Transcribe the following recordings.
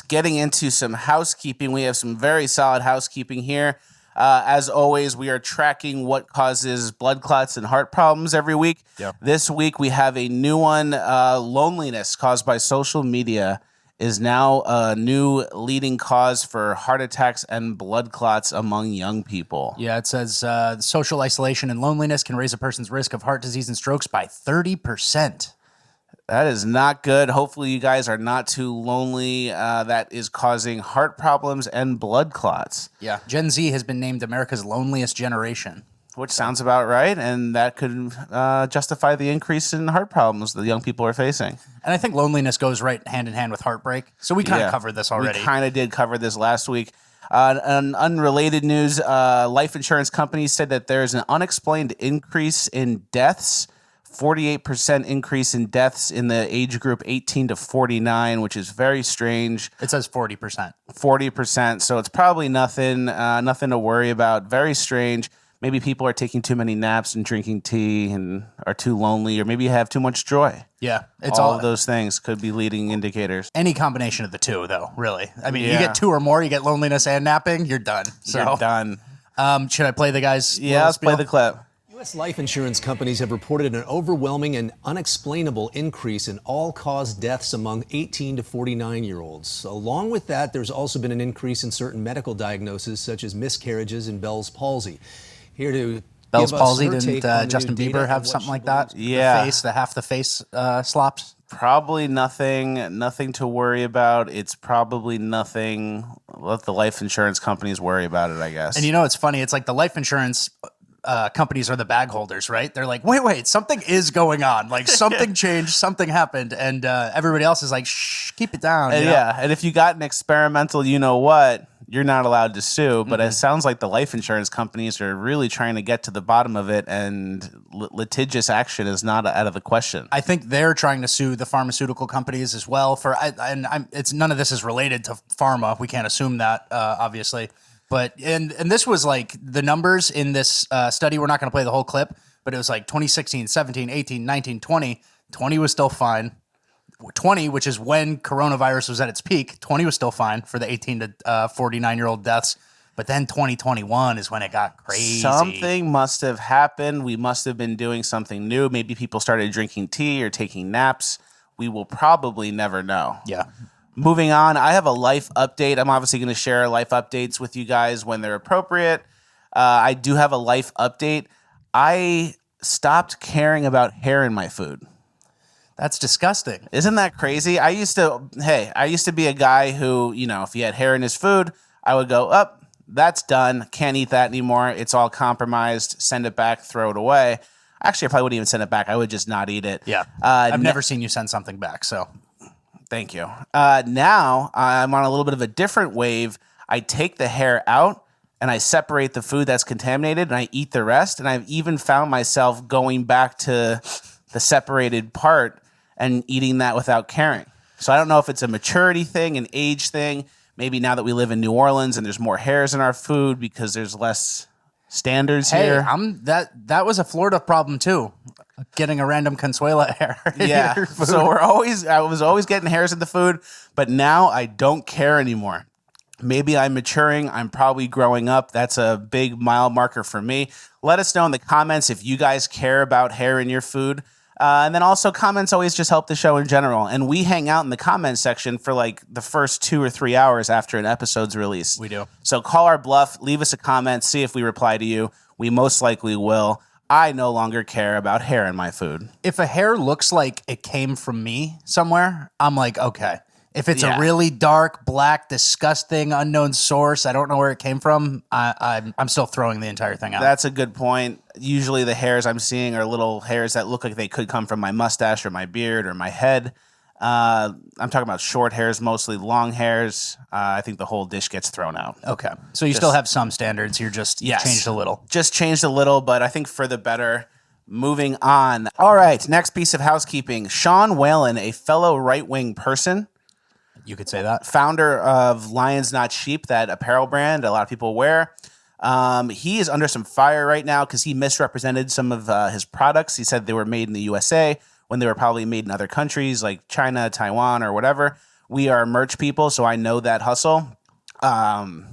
getting into some housekeeping. We have some very solid housekeeping here. As always, we are tracking what causes blood clots and heart problems every week. Yeah. This week, we have a new one. Loneliness caused by social media is now a new leading cause for heart attacks and blood clots among young people. Yeah, it says social isolation and loneliness can raise a person's risk of heart disease and strokes by 30%. That is not good. Hopefully you guys are not too lonely. That is causing heart problems and blood clots. Yeah, Gen Z has been named America's loneliest generation. Which sounds about right, and that could justify the increase in heart problems that young people are facing. And I think loneliness goes right hand in hand with heartbreak. So we kind of covered this already. We kind of did cover this last week. On unrelated news, life insurance companies said that there's an unexplained increase in deaths. 48% increase in deaths in the age group 18 to 49, which is very strange. It says 40%. 40%, so it's probably nothing to worry about. Very strange. Maybe people are taking too many naps and drinking tea and are too lonely, or maybe you have too much joy. Yeah. It's all of those things could be leading indicators. Any combination of the two, though, really. I mean, you get two or more, you get loneliness and napping, you're done. So, you're done. Should I play the guys? Yeah, let's play the clip. U.S. life insurance companies have reported an overwhelming and unexplainable increase in all-cause deaths among 18 to 49-year-olds. Along with that, there's also been an increase in certain medical diagnoses, such as miscarriages and Bell's palsy. Here to Bell's give us palsy, her take didn't on Justin the new Bieber data have and what something she like that? believes. Yeah. Half the face slops? Probably nothing to worry about. It's probably nothing. Let the life insurance companies worry about it, I guess. And you know, it's funny. It's like the life insurance companies are the bag holders, right? They're like, wait, something is going on. Like something changed, something happened. And everybody else is like, shh, keep it down. And and if you got an experimental, you know what, you're not allowed to sue. But it sounds like the life insurance companies are really trying to get to the bottom of it, and litigious action is not out of the question. I think they're trying to sue the pharmaceutical companies as well. It's none of this is related to pharma. We can't assume that, obviously. But and this was like the numbers in this study. We're not going to play the whole clip, but it was like 2016, 17, 18, 19, 20. 20 was still fine. 20, which is when coronavirus was at its peak, 20 was still fine for the 18 to 49-year-old deaths. But then 2021 is when it got crazy. Something must have happened. We must have been doing something new. Maybe people started drinking tea or taking naps. We will probably never know. Yeah. Moving on, I have a life update. I'm obviously going to share life updates with you guys when they're appropriate. I do have a life update. I stopped caring about hair in my food. That's disgusting. Isn't that crazy? I used to be a guy who, if he had hair in his food, I would go, that's done. Can't eat that anymore. It's all compromised. Send it back, throw it away. Actually, I probably wouldn't even send it back. I would just not eat it. Yeah. I've never seen you send something back, so... Thank you. Now I'm on a little bit of a different wave. I take the hair out and I separate the food that's contaminated and I eat the rest. And I've even found myself going back to the separated part and eating that without caring. So I don't know if it's a maturity thing, an age thing. Maybe now that we live in New Orleans and there's more hairs in our food because there's less standards here. That was a Florida problem too. Getting a random Consuela hair. Yeah. So I was always getting hairs in the food, but now I don't care anymore. Maybe I'm maturing. I'm probably growing up. That's a big mile marker for me. Let us know in the comments if you guys care about hair in your food. And then also comments always just help the show in general. And we hang out in the comment section for like the first 2 or 3 hours after an episode's released. We do. So call our bluff, leave us a comment, see if we reply to you. We most likely will. I no longer care about hair in my food. If a hair looks like it came from me somewhere, I'm like, okay. If it's a really dark, black, disgusting, unknown source, I don't know where it came from, I'm still throwing the entire thing out. That's a good point. Usually the hairs I'm seeing are little hairs that look like they could come from my mustache or my beard or my head. I'm talking about short hairs, mostly long hairs. I think the whole dish gets thrown out. Okay. So you still have some standards. You're just changed a little. Just changed a little, but I think for the better. Moving on. All right. Next piece of housekeeping. Sean Whalen, a fellow right-wing person. You could say that. Founder of Lions Not Sheep, that apparel brand a lot of people wear. He is under some fire right now because he misrepresented some of his products. He said they were made in the USA when they were probably made in other countries like China, Taiwan, or whatever. We are merch people, so I know that hustle.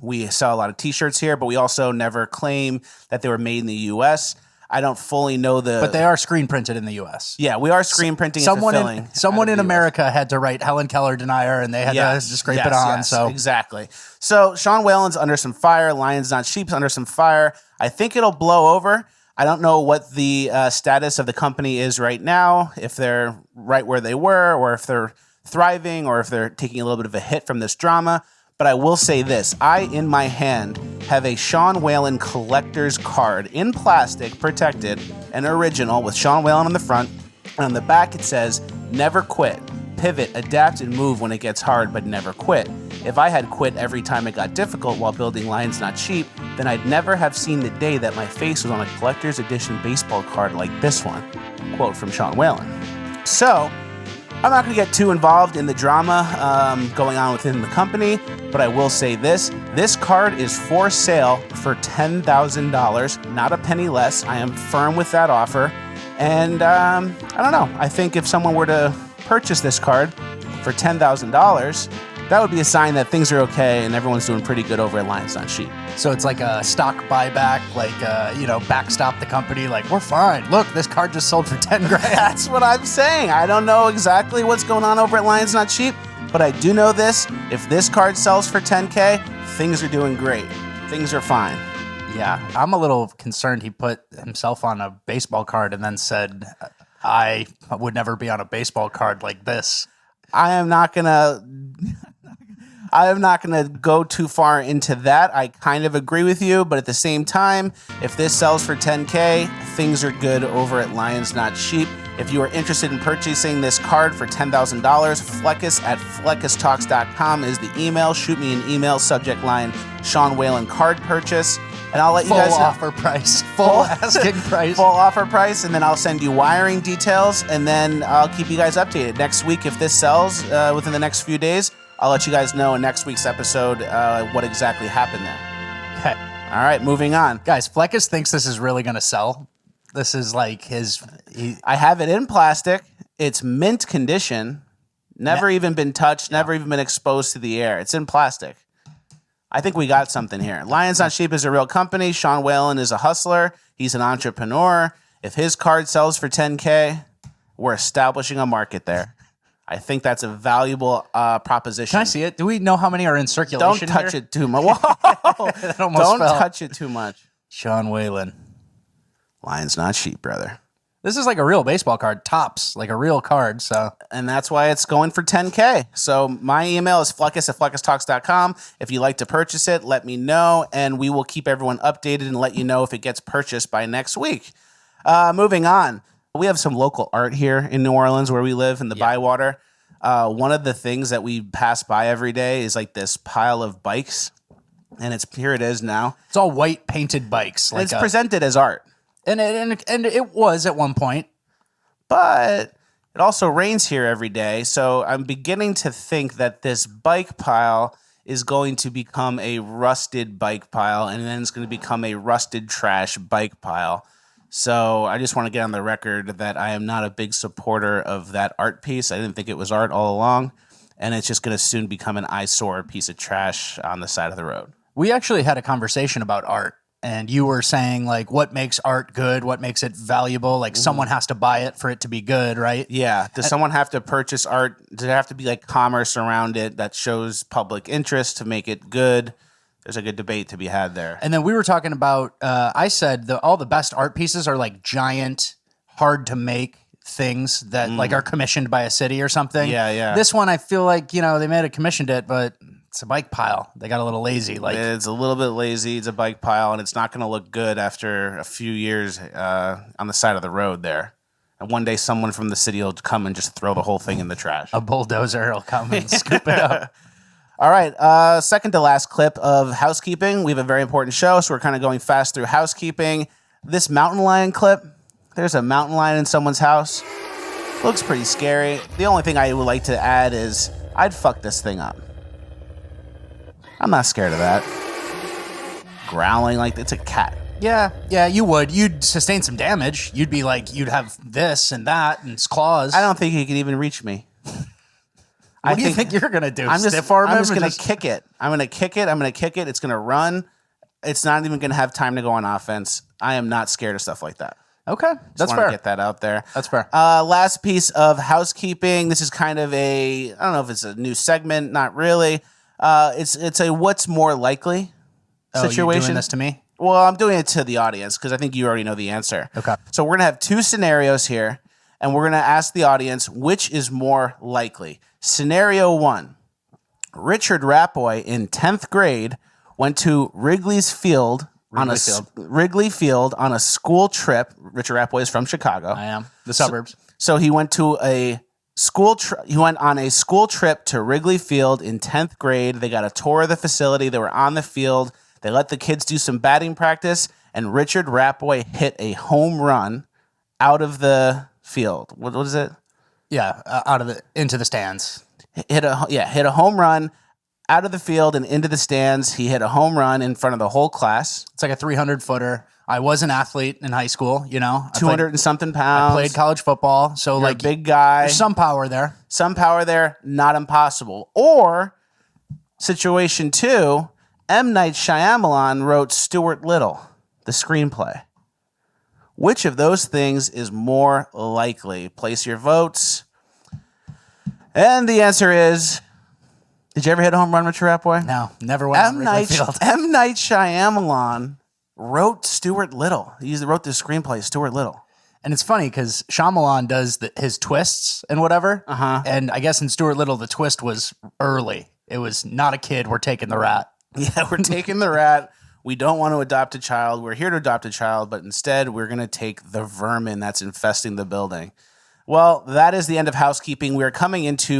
We sell a lot of t-shirts here, but we also never claim that they were made in the U.S. I don't fully know But they are screen printed in the U.S. Yeah, we are screen printing and fulfilling. Someone in America had to write Helen Keller denier, and they had to scrape it on. So exactly. So Sean Whalen's under some fire. Lions Not Sheep's under some fire. I think it'll blow over. I don't know what the status of the company is right now, if they're right where they were, or if they're thriving, or if they're taking a little bit of a hit from this drama. But I will say this. I, in my hand, have a Sean Whalen collector's card in plastic, protected, and original, with Sean Whalen on the front. And on the back it says, never quit. Pivot, adapt, and move when it gets hard, but never quit. If I had quit every time it got difficult while building Lions Not Sheep, then I'd never have seen the day that my face was on a collector's edition baseball card like this one. Quote from Sean Whalen. So, I'm not going to get too involved in the drama going on within the company, but I will say this. This card is for sale for $10,000, not a penny less. I am firm with that offer. And I don't know. I think if someone were to purchase this card for $10,000, that would be a sign that things are okay and everyone's doing pretty good over at Lions Not Sheep. So it's like a stock buyback, like, backstop the company. Like, we're fine. Look, this card just sold for 10 grand. That's what I'm saying. I don't know exactly what's going on over at Lions Not Sheep, but I do know this. If this card sells for 10K, things are doing great. Things are fine. Yeah, I'm a little concerned he put himself on a baseball card and then said, I would never be on a baseball card like this. I am not going to go too far into that. I kind of agree with you, but at the same time, if this sells for 10K, things are good over at Lions Not Sheep. If you are interested in purchasing this card for $10,000, fleckus@fleccustalks.com is the email. Shoot me an email, subject line, Sean Whalen card purchase. And I'll let you guys know. Full offer price. Full asking price. Full offer price, and then I'll send you wiring details, and then I'll keep you guys updated. Next week, if this sells within the next few days, I'll let you guys know in next week's episode what exactly happened there. Okay. All right, moving on. Guys, Fleckus thinks this is really going to sell. This is like his... I have it in plastic. It's mint condition. Never even been touched, never even been exposed to the air. It's in plastic. I think we got something here. Lions Not Sheep is a real company. Sean Whalen is a hustler. He's an entrepreneur. If his card sells for 10K, we're establishing a market there. I think that's a valuable proposition. Can I see it? Do we know how many are in circulation? Don't touch here? it too much. Whoa! Don't fell. touch it too much. Sean Whalen. Lions Not Sheep, brother. This is like a real baseball card, tops, like a real card. So, and that's why it's going for 10K. So my email is fleckus@fleccustalks.com. If you'd like to purchase it, let me know, and we will keep everyone updated and let you know if it gets purchased by next week. Moving on, we have some local art here in New Orleans where we live in the Bywater. One of the things that we pass by every day is like this pile of bikes, and here it is now. It's all white painted bikes. Like it's presented as art. And it was at one point. But it also rains here every day, so I'm beginning to think that this bike pile is going to become a rusted bike pile, and then it's going to become a rusted trash bike pile. So I just want to get on the record that I am not a big supporter of that art piece. I didn't think it was art all along, and it's just going to soon become an eyesore piece of trash on the side of the road. We actually had a conversation about art. And you were saying, like, what makes art good? What makes it valuable? Like, someone has to buy it for it to be good, right? Yeah. Does someone have to purchase art? Does there have to be, like, commerce around it that shows public interest to make it good? There's a good debate to be had there. And then we were talking about, I said all the best art pieces are, like, giant, hard-to-make things that, like, are commissioned by a city or something. Yeah, yeah. This one, I feel like, they may have commissioned it, but... It's a bike pile. They got a little lazy. Like it's a little bit lazy. It's a bike pile, and it's not going to look good after a few years on the side of the road there. And one day, someone from the city will come and just throw the whole thing in the trash. A bulldozer will come and scoop it up. All right, second to last clip of Housekeeping. We have a very important show, so we're kind of going fast through Housekeeping. This mountain lion clip, there's a mountain lion in someone's house. Looks pretty scary. The only thing I would like to add is I'd fuck this thing up. I'm not scared of that. Growling like it's a cat. Yeah, you would. You'd sustain some damage. You'd be like, you'd have this and that and its claws. I don't think he could even reach me. What do you think you're gonna do? I'm Stiff arm him? I'm just and gonna kick it. I'm gonna kick it. I'm gonna kick it. It's gonna run. It's not even gonna have time to go on offense. I am not scared of stuff like that. Okay, that's fair. Get that out there. That's fair. Last piece of housekeeping. This is kind of I don't know if it's a new segment. Not really. It's a what's more likely situation. You're doing this to me? Well, I'm doing it to the audience because I think you already know the answer. Okay. So we're going to have two scenarios here, and we're going to ask the audience which is more likely. Scenario 1, Richard Rapoy in 10th grade went to Wrigley Field on a school trip. Richard Rapoy is from Chicago. I am. The suburbs. So he went to a he went on a school trip to Wrigley Field in 10th grade. They got a tour of the facility. They were on the field. They let the kids do some batting practice, and Richard Rapoy hit a home run out of the field. What is it? Yeah, into the stands. Hit a home run out of the field and into the stands. He hit a home run in front of the whole class. It's like a 300-footer. I was an athlete in high school, 200 and something pounds. I played college football, so You're a big guy. There's some power there. Some power there, not impossible. Or situation 2, M. Night Shyamalan wrote Stuart Little, the screenplay. Which of those things is more likely? Place your votes. And the answer is, did you ever hit a home run, Richard Rapoy? No, never went on Wrigley Field. M. Night Shyamalan wrote Stuart Little. He wrote the screenplay, Stuart Little. And it's funny because Shyamalan does his twists and whatever. Uh-huh. And I guess in Stuart Little, the twist was early. It was not a kid, we're taking the rat. Yeah, we're taking the rat. We don't want to adopt a child. We're here to adopt a child, but instead we're going to take the vermin that's infesting the building. Well, that is the end of housekeeping. We are coming into